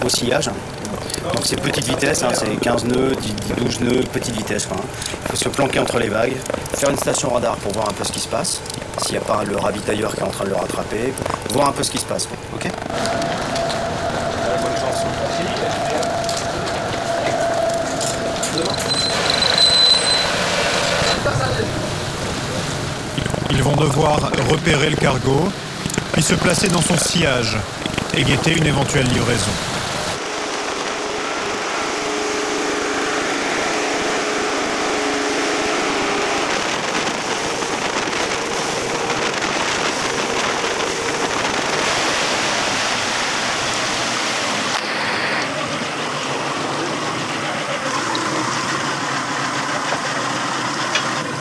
au sillage. Donc c'est petite vitesse, c'est 15 nœuds, 12 nœuds, petite vitesse. Il faut se planquer entre les vagues, faire une station radar pour voir un peu ce qui se passe. S'il n'y a pas le ravitailleur qui est en train de le rattraper, voir un peu ce qui se passe. Ok ? Bonne chance.
Ils vont devoir repérer le cargo, puis se placer dans son sillage et guetter une éventuelle livraison.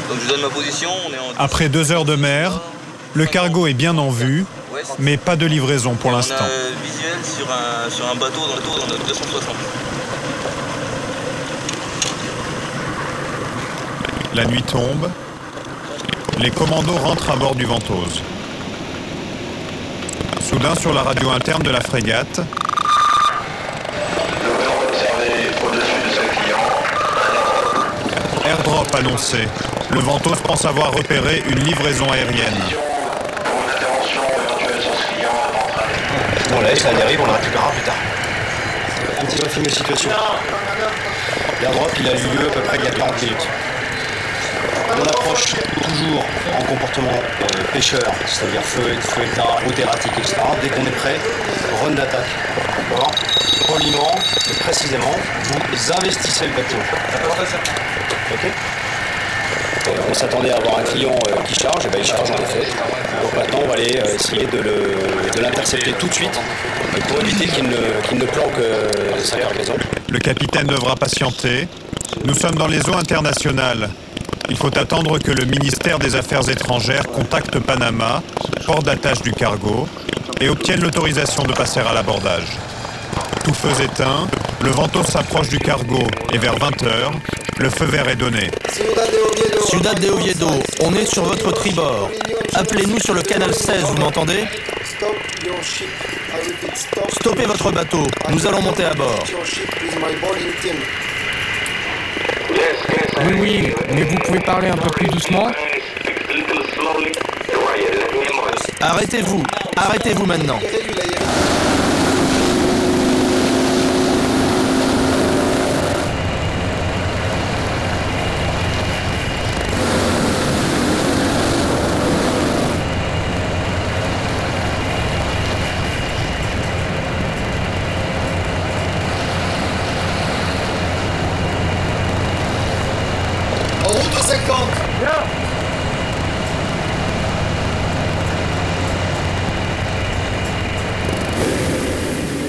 Donc je donne ma position, on est en...
Après 2 heures de mer, le cargo est bien en vue, mais pas de livraison pour l'instant.
On a visuel sur un bateau dans notre 260.
La nuit tombe, les commandos rentrent à bord du Ventose. Soudain, sur la radio interne de la frégate, airdrop annoncé. Le Ventos pense avoir repéré une livraison aérienne.
On laisse, elle arrive, on la récupérera plus tard. Un petit briefing de situation. L'airdrop, il a eu lieu à peu près il y a 40 minutes. On approche toujours en comportement pêcheur, c'est-à-dire feu éteint, route erratique, etc. Dès qu'on est prêt, run d'attaque. D'accord ? Poliment et précisément, vous investissez le bateau. Ok ? On s'attendait à avoir un client qui charge, et bien il charge en effet. Donc maintenant on va aller essayer de l'intercepter tout de suite pour éviter qu'il ne planque sa cargaison.
Le capitaine devra patienter. Nous sommes dans les eaux internationales. Il faut attendre que le ministère des Affaires étrangères contacte Panama, port d'attache du cargo, et obtienne l'autorisation de passer à l'abordage. Tout feu éteint, le Ventos s'approche du cargo et vers 20h, le feu vert est donné.
Ciudad de Oviedo, on est sur votre tribord. Appelez-nous sur le canal 16, vous m'entendez? Stoppez votre bateau, nous allons monter à bord.
Oui, oui, mais vous pouvez parler un peu plus doucement?
Arrêtez-vous, arrêtez-vous maintenant.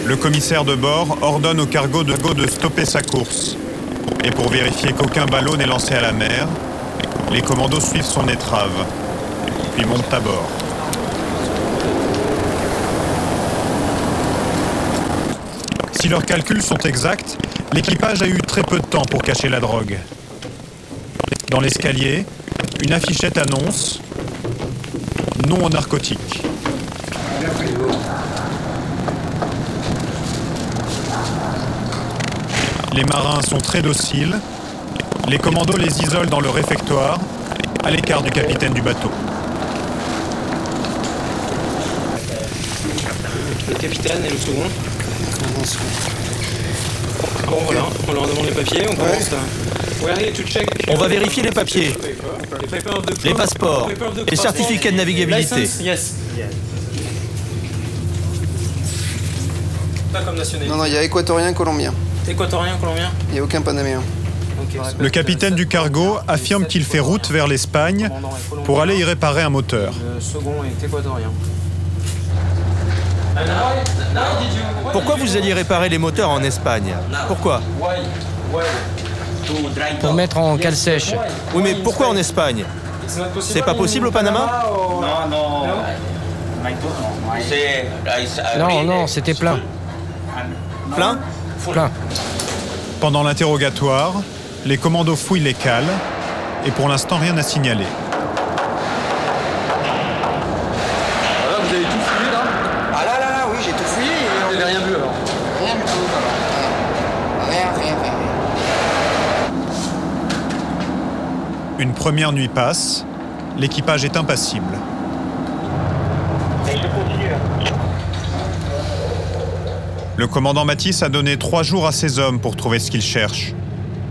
Le commissaire de bord ordonne au cargo de stopper sa course. Et pour vérifier qu'aucun ballot n'est lancé à la mer, les commandos suivent son étrave, puis montent à bord. Si leurs calculs sont exacts, l'équipage a eu très peu de temps pour cacher la drogue. Dans l'escalier, une affichette annonce « Non aux narcotiques ». Les marins sont très dociles. Les commandos les isolent dans le réfectoire, à l'écart du capitaine du bateau.
Le capitaine et le second. Bon voilà, on leur demande les papiers, on commence à...
On va vérifier les papiers, les passeports, les certificats de navigabilité.
Pas comme nationalité.
Non, il y a équatorien, colombien.
Équatorien, colombien?
Il n'y a aucun panaméen.
Le capitaine du cargo affirme qu'il fait route vers l'Espagne pour aller y réparer un moteur.
Le second est équatorien.
Pourquoi vous alliez réparer les moteurs en Espagne? Pourquoi?
Pour mettre en cale sèche.
Oui, mais pourquoi en Espagne? C'est pas possible au Panama?
Non, non, c'était plein.
Plein?
Plein.
Pendant l'interrogatoire, les commandos fouillent les cales et pour l'instant rien à signaler.
Là, vous avez tout fouillé là?
Ah là, oui, j'ai tout fouillé.
Vous n'avez rien vu alors?
Rien du tout, rien.
Une première nuit passe, l'équipage est impassible. Le commandant Matisse a donné 3 jours à ses hommes pour trouver ce qu'ils cherchent.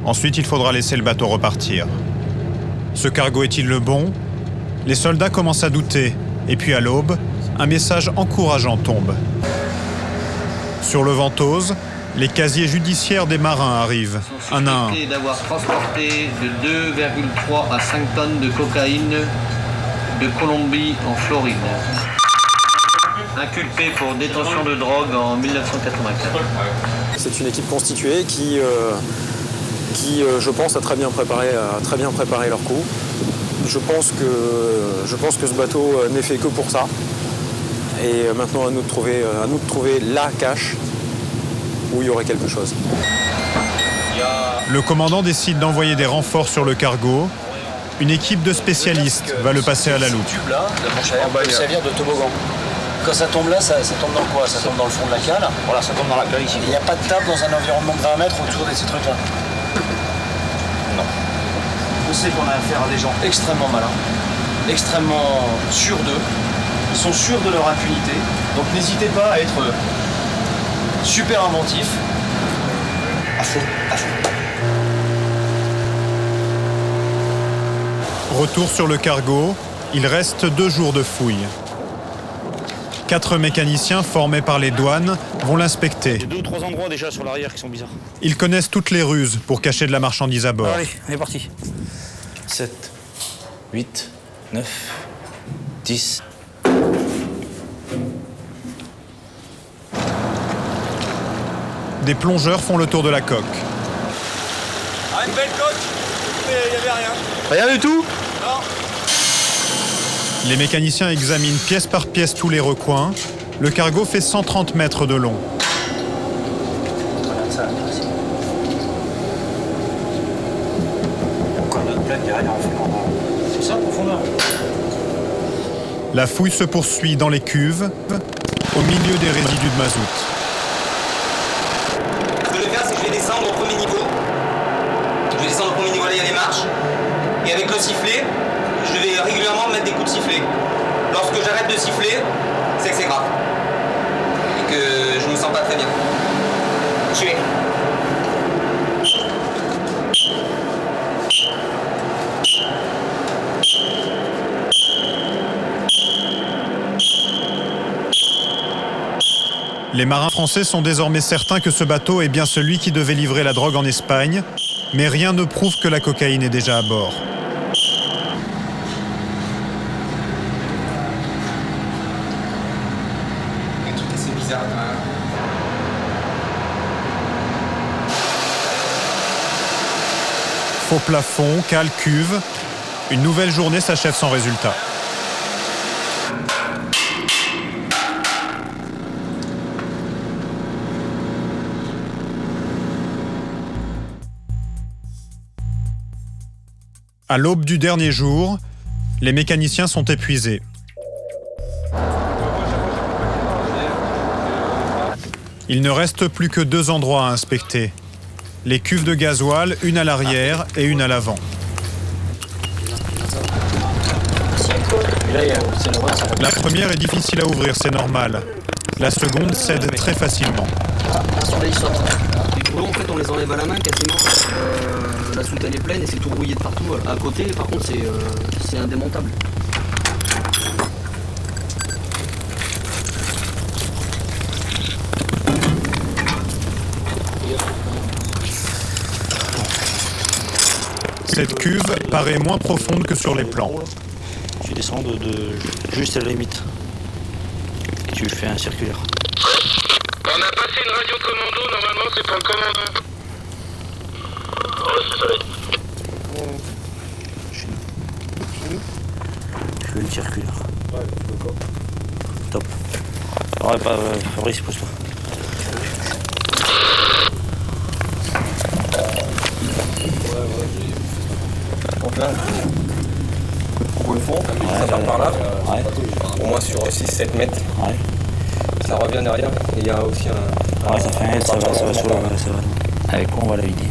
Ensuite, il faudra laisser le bateau repartir. Ce cargo est-il le bon? Les soldats commencent à douter. Et puis à l'aube, un message encourageant tombe. Sur le Ventos, les casiers judiciaires des marins arrivent, un à un.
D'avoir transporté de 2,3 à 5 tonnes de cocaïne de Colombie en Floride. Inculpé pour détention de drogue en 1984.
C'est une équipe constituée qui je pense, a très bien préparé leur coup. Je pense que ce bateau n'est fait que pour ça. Et maintenant, à nous de trouver la cache où il y aurait quelque chose.
Le commandant décide d'envoyer des renforts sur le cargo. Une équipe de spécialistes va le passer à la loupe.
Ce tube-là, la manche à air peut servir de toboggan. Quand ça tombe là, ça tombe dans quoi? Ça tombe dans le fond de la cale. Voilà, ça tombe dans la cale ici. Il n'y a pas de table dans un environnement de 20 mètres autour de ces trucs-là? Non. Je sais qu'on a affaire à des gens extrêmement malins, extrêmement sûrs d'eux, ils sont sûrs de leur impunité, donc n'hésitez pas à être super inventif, à fond, à fond.
Retour sur le cargo, il reste 2 jours de fouilles. 4 mécaniciens formés par les douanes vont l'inspecter.
Il y a 2 ou 3 endroits déjà sur l'arrière qui sont bizarres.
Ils connaissent toutes les ruses pour cacher de la marchandise à bord.
Allez, on est parti. 7, 8, 9, 10.
Des plongeurs font le tour de la coque.
Ah, une belle coque, mais il n'y avait rien.
Rien du tout?
Non.
Les mécaniciens examinent pièce par pièce tous les recoins. Le cargo fait 130 mètres de long.
C'est ça, profondeur.
La fouille se poursuit dans les cuves, au milieu des résidus de mazout.
Ce que je vais faire, c'est que je vais descendre au premier niveau. Je vais descendre au premier niveau, là il y a les marches. Et avec le sifflet, je vais régulièrement mettre des coups de sifflet. Lorsque j'arrête de siffler, c'est que c'est grave. Et que je me sens pas très bien. J'y vais.
Les marins français sont désormais certains que ce bateau est bien celui qui devait livrer la drogue en Espagne, mais rien ne prouve que la cocaïne est déjà à bord.
Un truc assez bizarre quand même.
Faux plafond, cale, cuve. Une nouvelle journée s'achève sans résultat. À l'aube du dernier jour, les mécaniciens sont épuisés. Il ne reste plus que 2 endroits à inspecter. Les cuves de gasoil, une à l'arrière et une à l'avant. La première est difficile à ouvrir, c'est normal. La seconde cède très facilement.
Les boulons, en fait, on les enlève à la main quasiment. La soute elle est pleine et c'est tout rouillé de partout. À côté, par contre, c'est indémontable.
Cette cuve paraît moins profonde que sur les plans.
Tu descends de juste à la limite. Et tu fais un circulaire.
On a passé une radio commando, normalement c'est pour le commandant.
Je fais le circulaire. Top. Ouais, Fabrice, pose-toi.
Donc là, on le fond, ça part par là, au moins sur 6-7 mètres. Ça revient derrière, et il y a aussi un...
Ouais, ça fait un L, ça va sur le... Avec quoi on va la vider?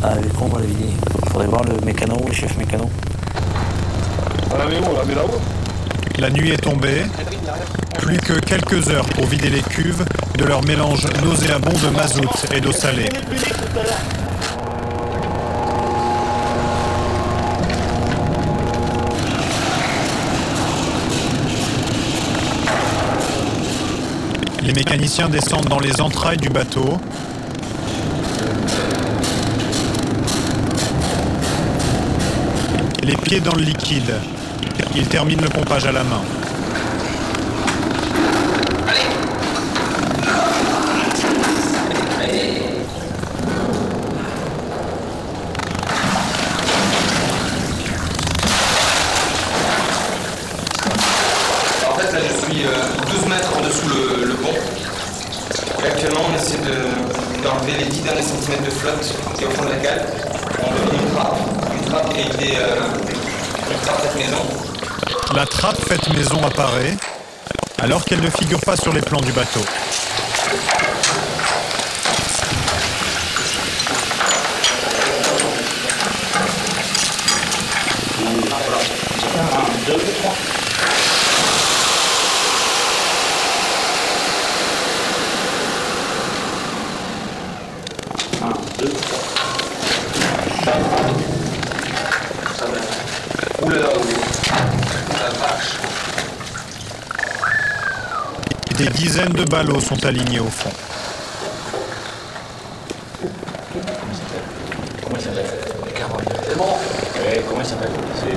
Avec quoi on va la vider? Il faudrait voir le mécano, le chef mécano.
On la met où? On la met là-haut?
La nuit est tombée. Plus que quelques heures pour vider les cuves de leur mélange nauséabond de mazout et d'eau salée. Les mécaniciens descendent dans les entrailles du bateau. Les pieds dans le liquide. Ils terminent le pompage à la main.
En fait, là, je suis 12 mètres en dessous le pont. Et actuellement, on essaie d'enlever les 10 derniers centimètres de flotte qui est au fond de la cale. On met une trappe qui a été une trappe faite maison.
La trappe faite maison apparaît, alors qu'elle ne figure pas sur les plans du bateau. Des dizaines de ballots sont alignés au fond.
Comment il s'appelle? C'est bon. Ouais, comment il s'appelle? C'est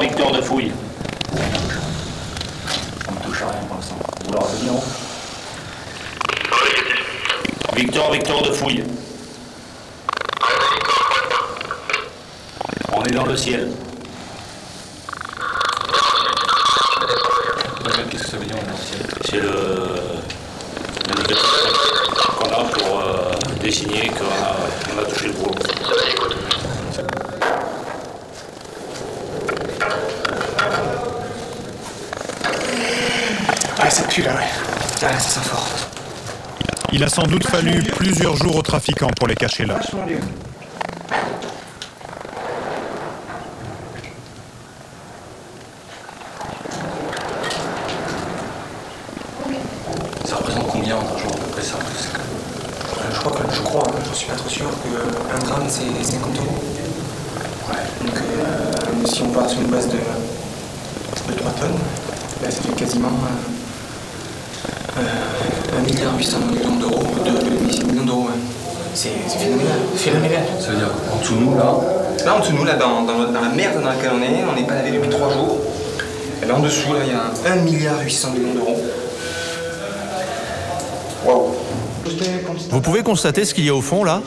Victor de Fouille. On ne touche à rien pour l'instant. Vous l'aurez dit, non? Victor de Fouille. On est dans le ciel. Qu'est-ce que ça veut dire, on est dans le ciel? C'est l'indicatif qu'on a pour désigner qu'on a touché le gros.
Ouais, ça pue là, ouais. Ah, ça sent fort.
Il a sans doute fallu plusieurs jours aux trafiquants pour les cacher là.
Ça représente combien en argent à peu près ça?
Je crois, j'en suis pas trop sûr, qu'un gramme c'est 50 €. Ouais. Donc si on part sur une base de 3 tonnes, là, ça fait quasiment 1,8 milliard d'euros. Ouais. C'est phénoménal.
Ça veut dire qu'en dessous de nous là?
Là en dessous de nous, là, dans la merde dans laquelle on n'est pas lavé depuis 3 jours. Et là en dessous, là, il y a 1,8 milliard d'euros. Waouh.
Vous pouvez constater ce qu'il y a au fond, là?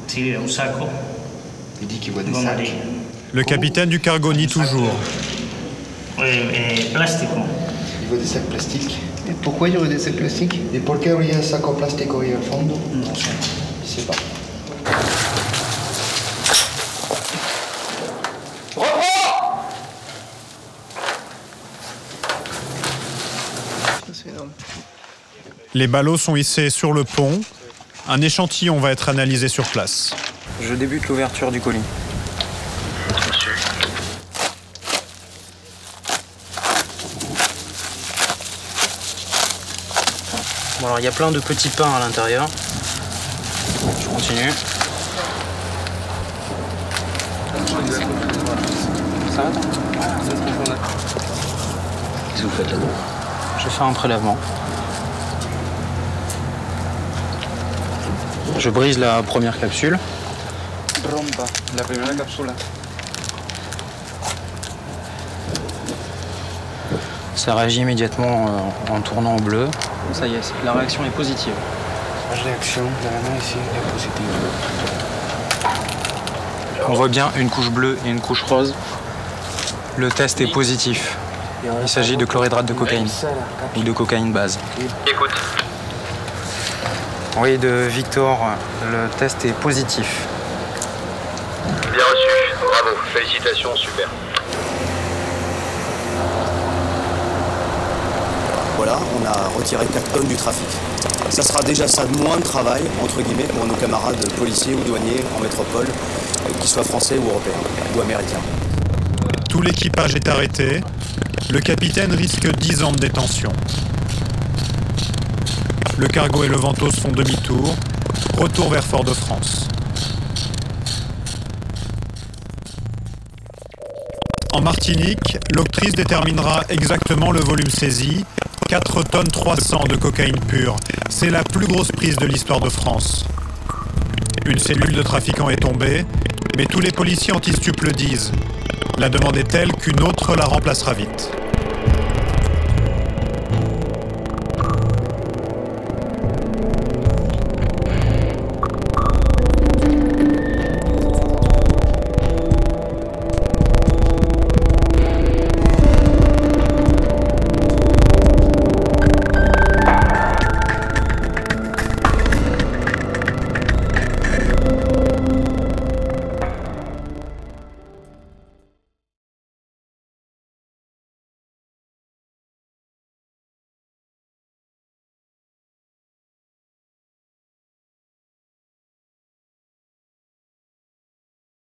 Il dit qu'il voit des sacs.
Le capitaine du cargo nie toujours.
Plastique. Il voit des sacs plastiques. Et pourquoi il y aurait des sacs plastiques? Et pourquoi il y a un sac en plastique au fond? Non, je sais pas. C'est énorme.
Les ballots sont hissés sur le pont. Un échantillon va être analysé sur place.
Je débute l'ouverture du colis.
Bon, alors il y a plein de petits pains à l'intérieur. Je continue. Ça va,
Qu'est-ce que vous faites là-dedans?
Je vais faire un prélèvement. Je brise la première capsule.
Rompa, la première capsule.
Ça réagit immédiatement en tournant au bleu. Ça y est, la réaction est positive.
La réaction de la main ici est positive.
On voit bien une couche bleue et une couche rose. Le test est positif. Il s'agit de chlorhydrate de cocaïne ou de cocaïne base.
Écoute.
Oui, de Victor, le test est positif.
Bien reçu. Bravo. Félicitations, super.
Voilà, on a retiré 4 tonnes du trafic. Ça sera déjà ça de moins de travail, entre guillemets, pour nos camarades policiers ou douaniers en métropole, qu'ils soient français ou européens, ou américains.
Tout l'équipage est arrêté. Le capitaine risque 10 ans de détention. Le cargo et le Ventos font demi-tour. Retour vers Fort-de-France. En Martinique, l'octrice déterminera exactement le volume saisi. 4 tonnes 300 de cocaïne pure. C'est la plus grosse prise de l'histoire de France. Une cellule de trafiquants est tombée, mais tous les policiers anti-stup le disent. La demande est telle qu'une autre la remplacera vite.